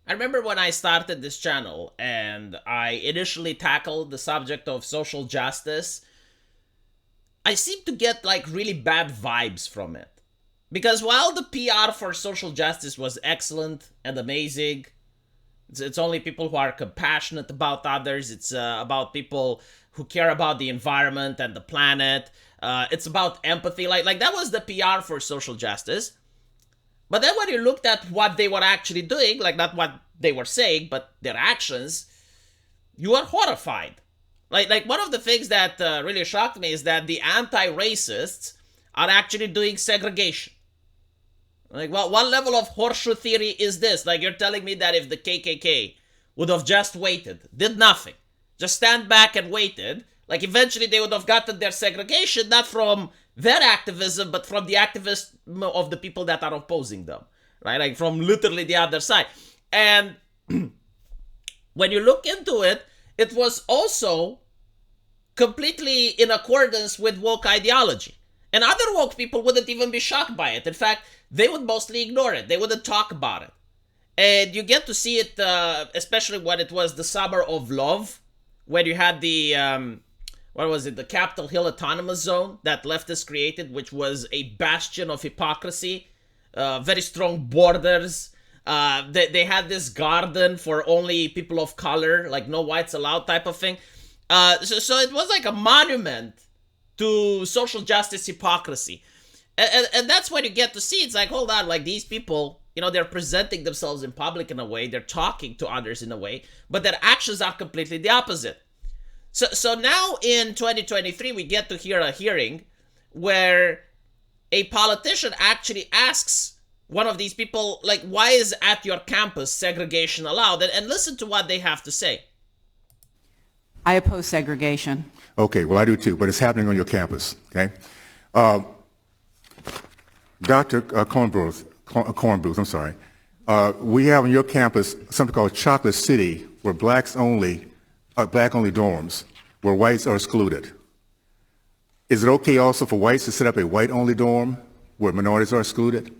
I remember when I started this channel and I initially tackled the subject of social justice, I seemed to get like really bad vibes from it. Because while the PR for social justice was excellent and amazing, it's only people who are compassionate about others, it's about people who care about the environment and the planet. It's about empathy. Like that was the PR for social justice. But then when you looked at what they were actually doing, like not what they were saying, but their actions, you are horrified. Like one of the things that really shocked me is that the anti-racists are actually doing segregation. Like, well, one level of horseshoe theory is this. Like, you're telling me that if the KKK would have just waited, did nothing, just stand back and waited, like, eventually they would have gotten their segregation, not from their activism, but from the activism of the people that are opposing them, right? Like, from literally the other side. And when you look into it, it was also completely in accordance with woke ideology. And other woke people wouldn't even be shocked by it. In fact, they would mostly ignore it. They wouldn't talk about it. And you get to see it, especially when it was the summer of love, when you had the, what was it, the Capitol Hill Autonomous Zone that leftists created, which was a bastion of hypocrisy, very strong borders. They had this garden for only people of color, like no whites allowed type of thing. So it was like a monument to social justice hypocrisy. And that's when you get to see it's like, hold on, like these people, they're presenting themselves in public in a way, they're talking to others in a way, but their actions are completely the opposite. So now in 2023, we get to hear a hearing where a politician actually asks one of these people, like, why is at your campus segregation allowed? And listen to what they have to say. I oppose segregation. Okay, well, I do too, but it's happening on your campus, okay? Dr. Cornbooth, I'm sorry. We have on your campus something called Chocolate City, where black only dorms, where whites are excluded. Is it okay also for whites to set up a white-only dorm where minorities are excluded?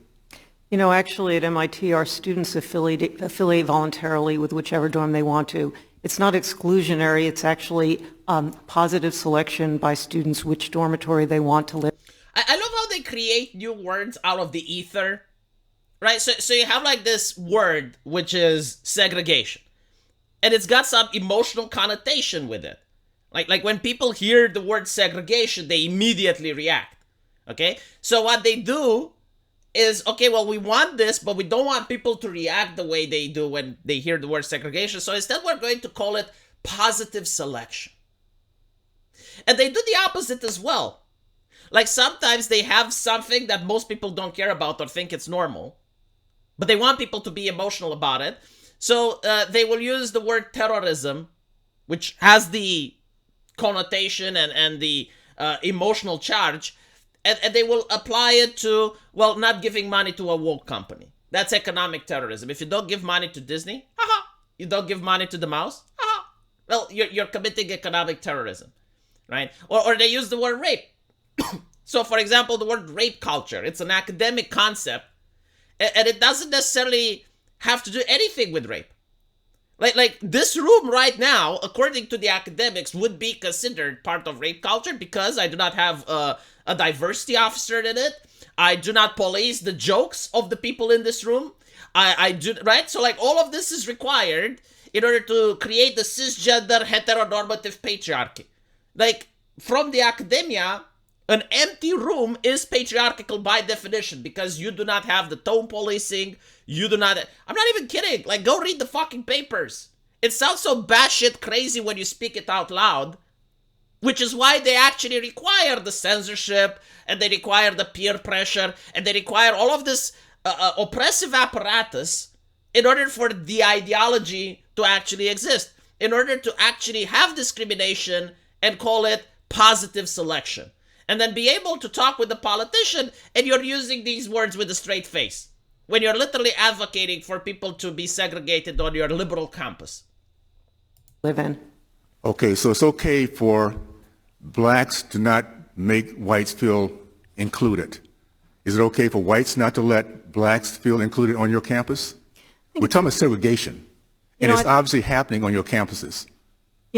Actually at MIT, our students affiliate voluntarily with whichever dorm they want to. It's not exclusionary, it's actually positive selection by students which dormitory they want to live. I love how they create new words out of the ether, right? So you have like this word, which is segregation, and it's got some emotional connotation with it. Like when people hear the word segregation, they immediately react, okay? So what they do is, okay, well, we want this, but we don't want people to react the way they do when they hear the word segregation. So instead, we're going to call it positive selection. And they do the opposite as well. Like sometimes they have something that most people don't care about or think it's normal, but they want people to be emotional about it. So they will use the word terrorism, which has the connotation and the emotional charge, and they will apply it to, well, not giving money to a woke company. That's economic terrorism. If you don't give money to Disney, you don't give money to the mouse, well, you're committing economic terrorism, right? Or they use the word rape. So, for example, the word rape culture, it's an academic concept, and it doesn't necessarily have to do anything with rape. Like this room right now, according to the academics, would be considered part of rape culture because I do not have a diversity officer in it. I do not police the jokes of the people in this room. I do, right? So like all of this is required in order to create the cisgender heteronormative patriarchy. Like from the academia, an empty room is patriarchal by definition because you do not have the tone policing. You do not. I'm not even kidding. Like, go read the fucking papers. It sounds so batshit crazy when you speak it out loud, which is why they actually require the censorship and they require the peer pressure and they require all of this oppressive apparatus in order for the ideology to actually exist, in order to actually have discrimination and call it positive selection. And then be able to talk with the politician and you're using these words with a straight face when you're literally advocating for people to be segregated on your liberal campus. Live in. Okay, so it's okay for blacks to not make whites feel included. Is it okay for whites not to let blacks feel included on your campus? We're talking about segregation, and know, it's obviously happening on your campuses.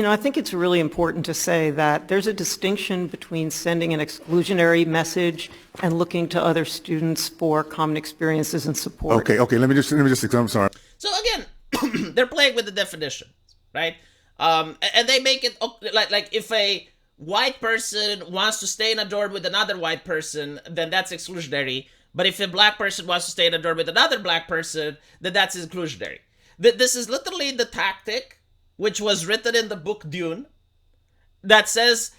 I think it's really important to say that there's a distinction between sending an exclusionary message and looking to other students for common experiences and support. Okay. Let me just. I'm sorry. So again, they're playing with the definition, right? And they make it like if a white person wants to stay in a dorm with another white person, then that's exclusionary. But if a black person wants to stay in a dorm with another black person, then that's inclusionary. This is literally the tactic which was written in the book Dune, that says,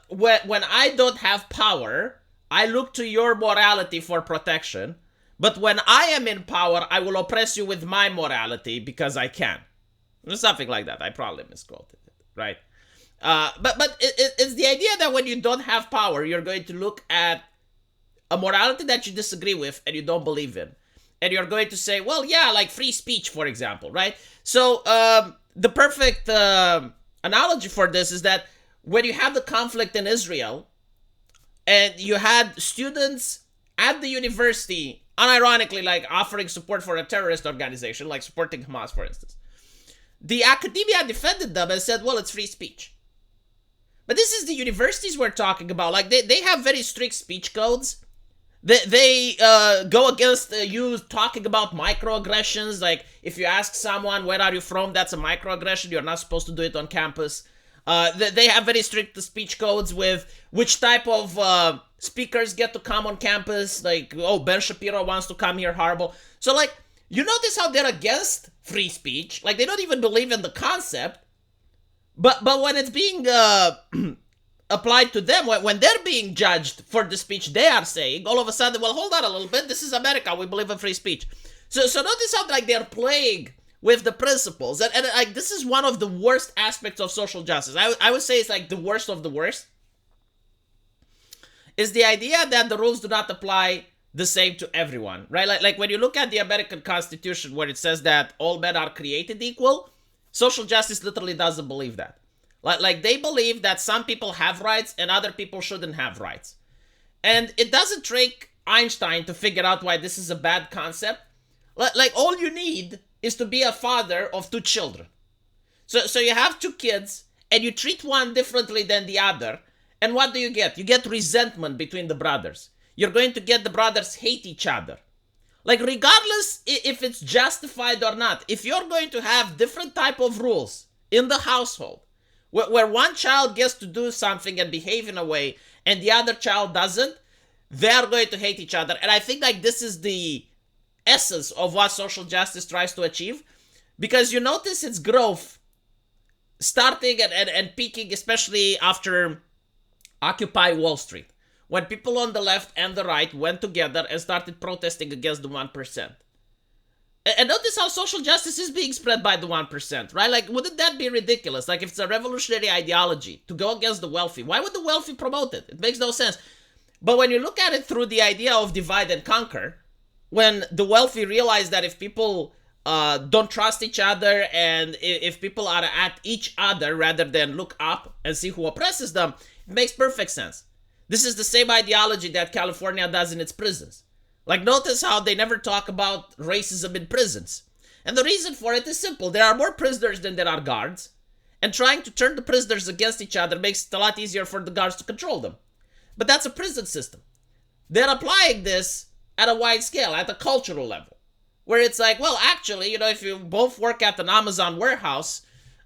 when I don't have power, I look to your morality for protection, but when I am in power, I will oppress you with my morality because I can. Something like that. I probably misquoted it, right? But it's the idea that when you don't have power, you're going to look at a morality that you disagree with and you don't believe in. And you're going to say, well, yeah, like free speech, for example, right? So, the perfect analogy for this is that when you have the conflict in Israel and you had students at the university, unironically, like offering support for a terrorist organization, like supporting Hamas, for instance, the academia defended them and said, well, it's free speech. But this is the universities we're talking about. Like, they have very strict speech codes. They go against you talking about microaggressions. Like, if you ask someone, where are you from, that's a microaggression. You're not supposed to do it on campus. They have very strict speech codes with which type of speakers get to come on campus. Like, oh, Ben Shapiro wants to come here, horrible. So, like, you notice how they're against free speech. Like, they don't even believe in the concept. But when it's being applied to them, when they're being judged for the speech they are saying, all of a sudden, well, hold on a little bit, this is America, we believe in free speech. So notice how, like, they're playing with the principles, and like, this is one of the worst aspects of social justice. I would say it's like the worst of the worst, is the idea that the rules do not apply the same to everyone, right? Like when you look at the American Constitution, where it says that all men are created equal, social justice literally doesn't believe that. Like they believe that some people have rights and other people shouldn't have rights. And it doesn't take Einstein to figure out why this is a bad concept. Like all you need is to be a father of two children. So you have two kids and you treat one differently than the other. And what do you get? You get resentment between the brothers. You're going to get the brothers hate each other. Like, regardless if it's justified or not, if you're going to have different type of rules in the household, where one child gets to do something and behave in a way and the other child doesn't, they're going to hate each other. And I think like this is the essence of what social justice tries to achieve, because you notice its growth starting and peaking, especially after Occupy Wall Street, when people on the left and the right went together and started protesting against the 1%. And notice how social justice is being spread by the 1%, right? Like, wouldn't that be ridiculous? Like, if it's a revolutionary ideology to go against the wealthy, why would the wealthy promote it? It makes no sense. But when you look at it through the idea of divide and conquer, when the wealthy realize that if people don't trust each other and if people are at each other rather than look up and see who oppresses them, it makes perfect sense. This is the same ideology that California does in its prisons. Like, notice how they never talk about racism in prisons. And the reason for it is simple. There are more prisoners than there are guards. And trying to turn the prisoners against each other makes it a lot easier for the guards to control them. But that's a prison system. They're applying this at a wide scale, at a cultural level. Where it's like, well, actually, you know, if you both work at an Amazon warehouse,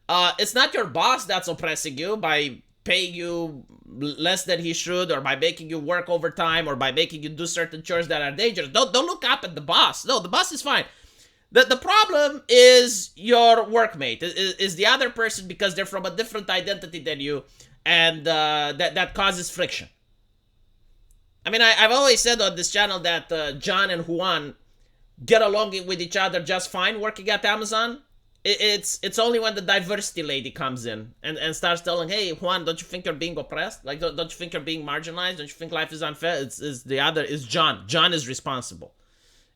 it's not your boss that's oppressing you by paying you less than he should, or by making you work overtime, or by making you do certain chores that are dangerous. Don't look up at the boss. No, the boss is fine. The problem is your workmate, is the other person, because they're from a different identity than you, and that causes friction. I mean, I've always said on this channel that John and Juan get along with each other just fine working at Amazon. It's only when the diversity lady comes in and starts telling, hey, Juan, don't you think you're being oppressed? Like, don't you think you're being marginalized? Don't you think life is unfair? It's the other, is John. John is responsible.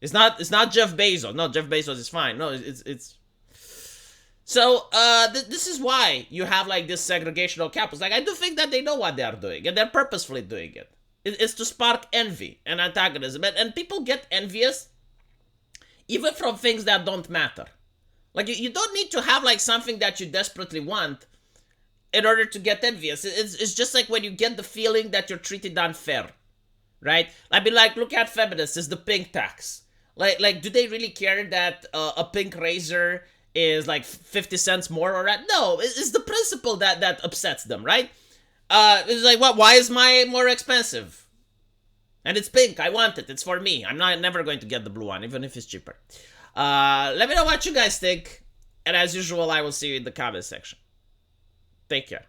It's not Jeff Bezos. No, Jeff Bezos is fine. No, it's... So, this is why you have, like, this segregational campus. Like, I do think that they know what they are doing, and they're purposefully doing it. It's to spark envy and antagonism. And people get envious even from things that don't matter. Like, you don't need to have like something that you desperately want in order to get envious. It's just like when you get the feeling that you're treated unfair, right? I mean, like, look at feminists, it's the pink tax. Like, do they really care that a pink razor is like 50 cents more or that? No, it's the principle that upsets them, right? It's like, what? Why is mine more expensive? And it's pink. I want it. It's for me. I'm never going to get the blue one, even if it's cheaper. Let me know what you guys think. And as usual, I will see you in the comment section. Take care.